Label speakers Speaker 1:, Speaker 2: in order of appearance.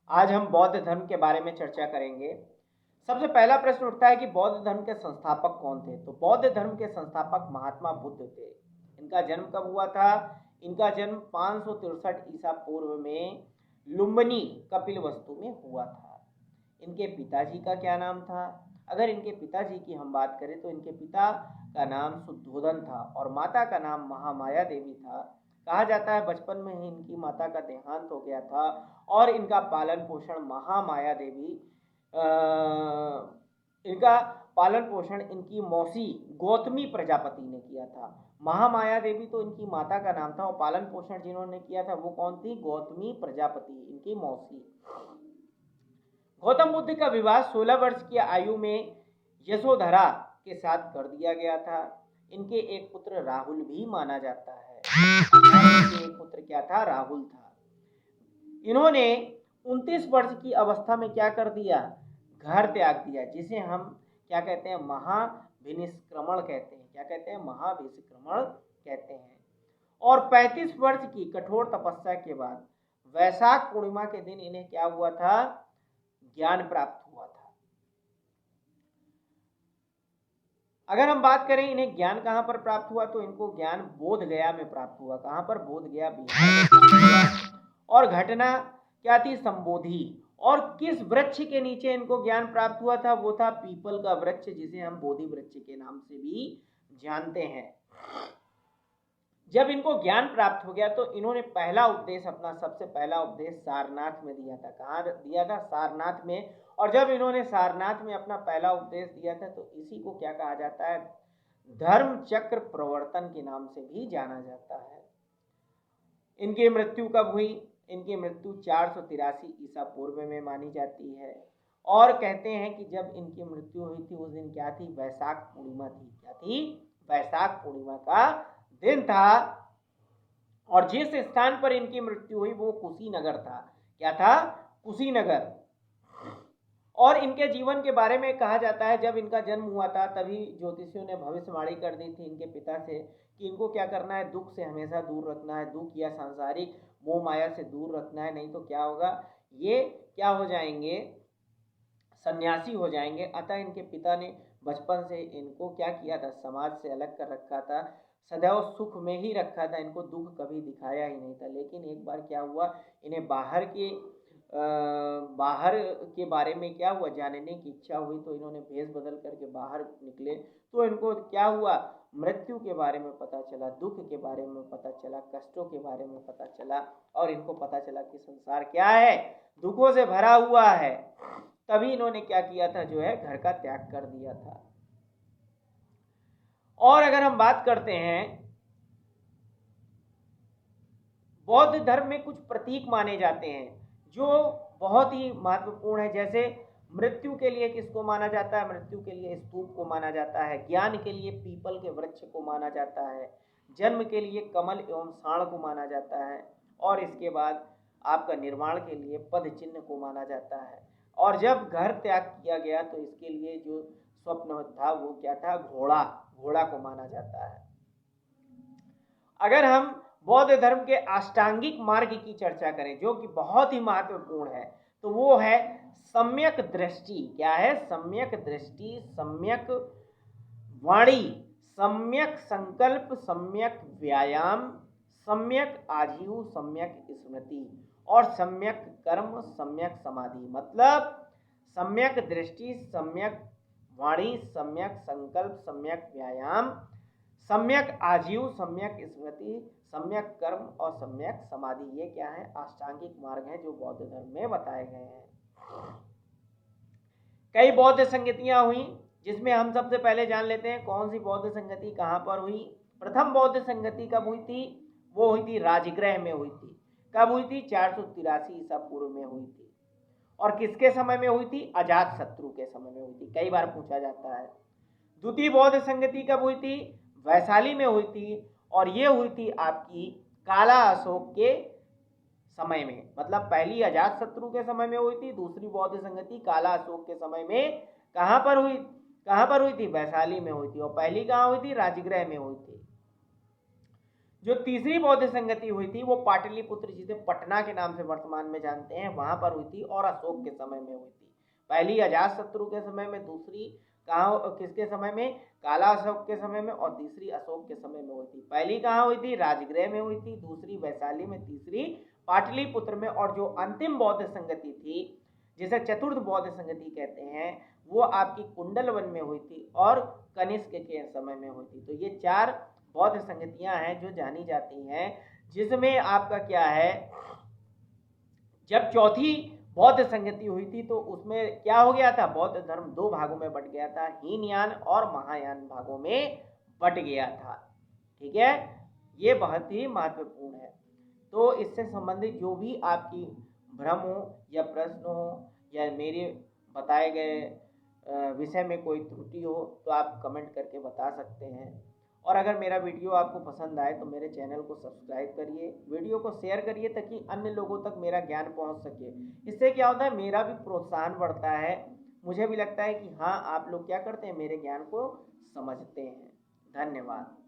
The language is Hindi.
Speaker 1: आज हम बौद्ध धर्म के बारे में चर्चा करेंगे। सबसे पहला प्रश्न उठता है कि बौद्ध धर्म के संस्थापक कौन थे। तो बौद्ध धर्म के संस्थापक महात्मा बुद्ध थे। इनका जन्म कब हुआ था? इनका जन्म 563 ईसा पूर्व में लुम्बिनी कपिलवस्तु में हुआ था। इनके पिताजी का क्या नाम था? अगर इनके पिताजी की हम बात करें तो इनके पिता का नाम शुद्धोधन था और माता का नाम महामाया देवी था। कहा जाता है बचपन में ही इनकी माता का देहांत हो गया था और इनका पालन पोषण महामाया देवी इनका पालन पोषण इनकी मौसी गौतमी प्रजापति ने किया था। महामाया देवी तो इनकी माता का नाम था और पालन पोषण जिन्होंने किया था वो कौन थी? गौतमी प्रजापति, इनकी मौसी। गौतम बुद्ध का विवाह 16 वर्ष की आयु में यशोधरा के साथ कर दिया गया था। इनके एक पुत्र राहुल भी माना जाता है। इनके एक पुत्र क्या था? राहुल था। इन्होंने 29 वर्ष की अवस्था में क्या कर दिया? घर त्याग दिया, जिसे हम क्या कहते हैं? महाभिनिष्क्रमण कहते हैं। क्या कहते हैं? महाभिनिष्क्रमण कहते हैं। और 35 वर्ष की कठोर तपस्या के बाद वैशाख पूर्णिमा के दिन इन्हें क्या हुआ था? ज्ञान प्राप्त हुआ था। अगर हम बात करें इन्हें ज्ञान कहां पर प्राप्त हुआ, तो इनको ज्ञान बोध गया में प्राप्त हुआ। कहां पर? बोध गया, बिहार। और घटना क्या थी? संबोधि। और किस वृक्ष के नीचे इनको ज्ञान प्राप्त हुआ था? वो था पीपल का वृक्ष, जिसे हम बोधि वृक्ष के नाम से भी जानते हैं। जब इनको ज्ञान प्राप्त हो गया तो इन्होंने पहला उपदेश, अपना सबसे पहला उपदेश सारनाथ में दिया था। कहाँ दिया था? सारनाथ में। और जब इन्होंने सारनाथ में अपना पहला उपदेश दिया था तो इसी को क्या कहा जाता है? धर्म चक्र प्रवर्तन के नाम से भी जाना जाता है। इनकी मृत्यु कब हुई? इनकी मृत्यु 483 ईसा पूर्व में मानी जाती है। और कहते हैं कि जब इनकी मृत्यु हुई थी उस दिन क्या थी? वैशाख पूर्णिमा थी। क्या थी? वैशाख पूर्णिमा का दिन था। और जिस स्थान पर इनकी मृत्यु हुई वो कुशीनगर था। क्या था? कुशीनगर। और इनके जीवन के बारे में कहा जाता है जब इनका जन्म हुआ था तभी ज्योतिषियों ने भविष्यवाणी कर दी थी इनके पिता से कि इनको क्या करना है? दुख से हमेशा दूर रखना है, दुख या सांसारिक मोह माया से दूर रखना है, नहीं तो क्या होगा? ये क्या हो जाएंगे? सन्यासी हो जाएंगे। अतः इनके पिता ने बचपन से इनको क्या किया था? समाज से अलग कर रखा था, सदैव सुख में ही रखा था, इनको दुख कभी दिखाया ही नहीं था। लेकिन एक बार क्या हुआ? इन्हें बाहर के बारे में क्या हुआ? जानने की इच्छा हुई तो इन्होंने भेष बदल करके बाहर निकले तो इनको क्या हुआ? मृत्यु के बारे में पता चला, दुख के बारे में पता चला, कष्टों के बारे में पता चला और इनको पता चला कि संसार क्या है? दुखों से भरा हुआ है। तभी इन्होंने क्या किया था? जो है घर का त्याग कर दिया था। और अगर हम बात करते हैं बौद्ध धर्म में कुछ प्रतीक माने जाते हैं जो बहुत ही महत्वपूर्ण है। जैसे मृत्यु के लिए किसको माना जाता है? मृत्यु के लिए स्तूप को माना जाता है। ज्ञान के लिए पीपल के वृक्ष को माना जाता है। जन्म के लिए कमल एवं साण को माना जाता है। और इसके बाद आपका निर्माण के लिए पद चिन्ह को माना जाता है। और जब घर त्याग किया गया तो इसके लिए जो स्वप्न था वो क्या था? घोड़ा। घोड़ा को माना जाता है। अगर हम बौद्ध धर्म के अष्टांगिक मार्ग की चर्चा करें जो कि बहुत ही महत्वपूर्ण है तो वो है सम्यक दृष्टि। क्या है? सम्यक दृष्टि, सम्यक वाणी, सम्यक संकल्प, सम्यक व्यायाम, सम्यक आजीव, सम्यक स्मृति और सम्यक कर्म, सम्यक समाधि। मतलब सम्यक दृष्टि, सम्यक वाणी, सम्यक संकल्प, सम्यक व्यायाम, सम्यक आजीव, सम्यक स्मृति, सम्यक कर्म और सम्यक समाधि। ये क्या है? अष्टांगिक मार्ग है जो बौद्ध धर्म में बताए गए हैं। कई बौद्ध संगतियां हुई जिसमें हम सबसे पहले जान लेते हैं कौन सी बौद्ध संगति कहां पर हुई। प्रथम बौद्ध संगति कब हुई थी? वो हुई थी राजगृह में हुई थी। कब हुई थी? 483 ईसा पूर्व में हुई थी। और किसके समय में हुई थी? अजात शत्रु के समय में हुई थी। कई बार पूछा जाता है। द्वितीय बौद्ध संगति कब हुई थी? वैशाली में हुई थी। और ये हुई थी आपकी काला अशोक के समय में। मतलब पहली अजात शत्रु के समय में हुई थी, दूसरी बौद्ध संगति काला अशोक के समय में कहां पर हुई? कहां पर हुई थी? वैशाली में हुई थी। और पहली कहां हुई थी? राजगृह में हुई थी। जो तीसरी बौद्ध संगति हुई थी वो पाटलिपुत्र, जिसे पटना के नाम से वर्तमान में जानते हैं, वहां पर हुई थी और अशोक के समय में हुई थी। पहली अजातशत्रु के समय में, दूसरी कहाँ किसके समय में, काला अशोक के समय में, और तीसरी अशोक के समय में हुई थी। पहली कहाँ हुई थी, राजगृह में हुई थी, दूसरी वैशाली में, तीसरी पाटलिपुत्र में, और जो अंतिम बौद्ध संगति थी जिसे चतुर्थ बौद्ध संगति कहते हैं, वो आपकी कुंडलवन में हुई थी और कनिष्क के समय में हुई थी। तो ये 4 बौद्ध संगतियां हैं जो जानी जाती हैं, जिसमें आपका क्या है, जब चौथी बौद्ध संगति हुई थी तो उसमें क्या हो गया था, बौद्ध धर्म 2 भागों में बट गया था, हीनयान और महायान भागों में बट गया था। ठीक है, ये बहुत ही महत्वपूर्ण है। तो इससे संबंधित जो भी आपकी भ्रम हो या प्रश्न हो या मेरे बताए गए विषय में कोई त्रुटि हो तो आप कमेंट करके बता सकते हैं। और अगर मेरा वीडियो आपको पसंद आए तो मेरे चैनल को सब्सक्राइब करिए, वीडियो को शेयर करिए ताकि अन्य लोगों तक मेरा ज्ञान पहुंच सके। इससे क्या होता है, मेरा भी प्रोत्साहन बढ़ता है, मुझे भी लगता है कि हाँ आप लोग क्या करते हैं, मेरे ज्ञान को समझते हैं। धन्यवाद।